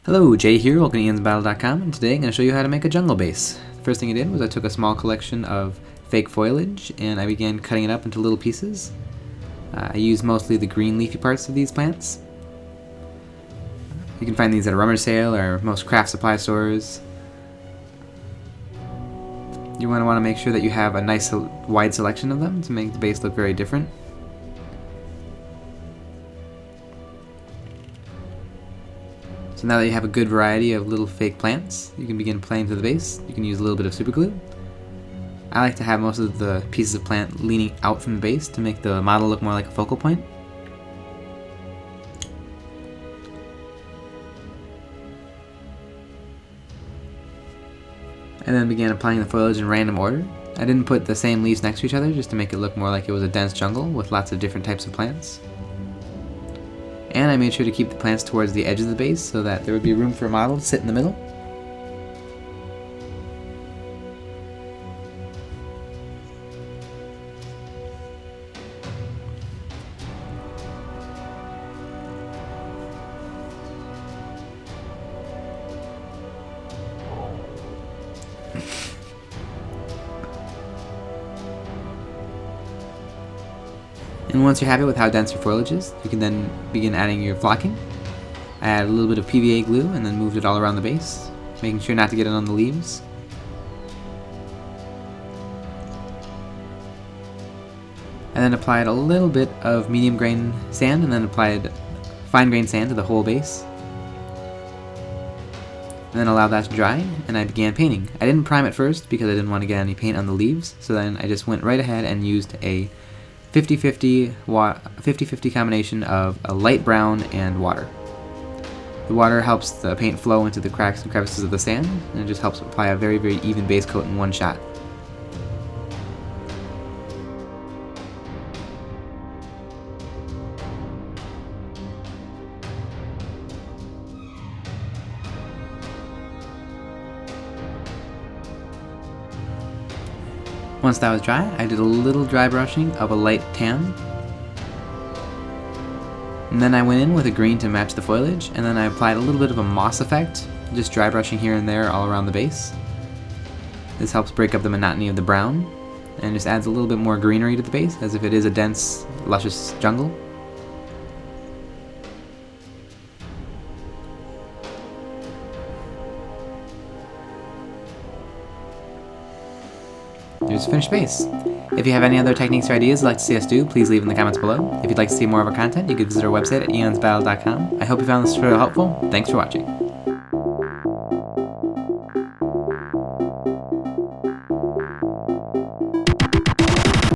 Hello, Jay here, welcome to EonsOfBattle.com, and today I'm going to show you how to make a jungle base. The first thing I did was I took a small collection of fake foliage and I began cutting it up into little pieces. I used mostly the green leafy parts of these plants. You can find these at a rummage sale or most craft supply stores. You want to make sure that you have a nice wide selection of them to make the base look very different. So now that you have a good variety of little fake plants, you can begin playing to the base. You can use a little bit of super glue. I like to have most of the pieces of plant leaning out from the base to make the model look more like a focal point. And then began applying the foliage in random order. I didn't put the same leaves next to each other just to make it look more like it was a dense jungle with lots of different types of plants. And I made sure to keep the plants towards the edge of the base so that there would be room for a model to sit in the middle. And once you're happy with how dense your foliage is, you can then begin adding your flocking. I added a little bit of PVA glue and then moved it all around the base, making sure not to get it on the leaves. And then applied a little bit of medium grain sand and then applied fine grain sand to the whole base. And then allowed that to dry, and I began painting. I didn't prime it first because I didn't want to get any paint on the leaves, so then I just went right ahead and used a 50-50 combination of a light brown and water. The water helps the paint flow into the cracks and crevices of the sand, and it just helps apply a very, very even base coat in one shot. Once that was dry, I did a little dry brushing of a light tan. And then I went in with a green to match the foliage, and then I applied a little bit of a moss effect, just dry brushing here and there all around the base. This helps break up the monotony of the brown, and just adds a little bit more greenery to the base, as if it is a dense, luscious jungle. Here's a finished base. If you have any other techniques or ideas you'd like to see us do, please leave in the comments below. If you'd like to see more of our content, you can visit our website at EonsOfBattle.com. I hope you found this video helpful. Thanks for watching.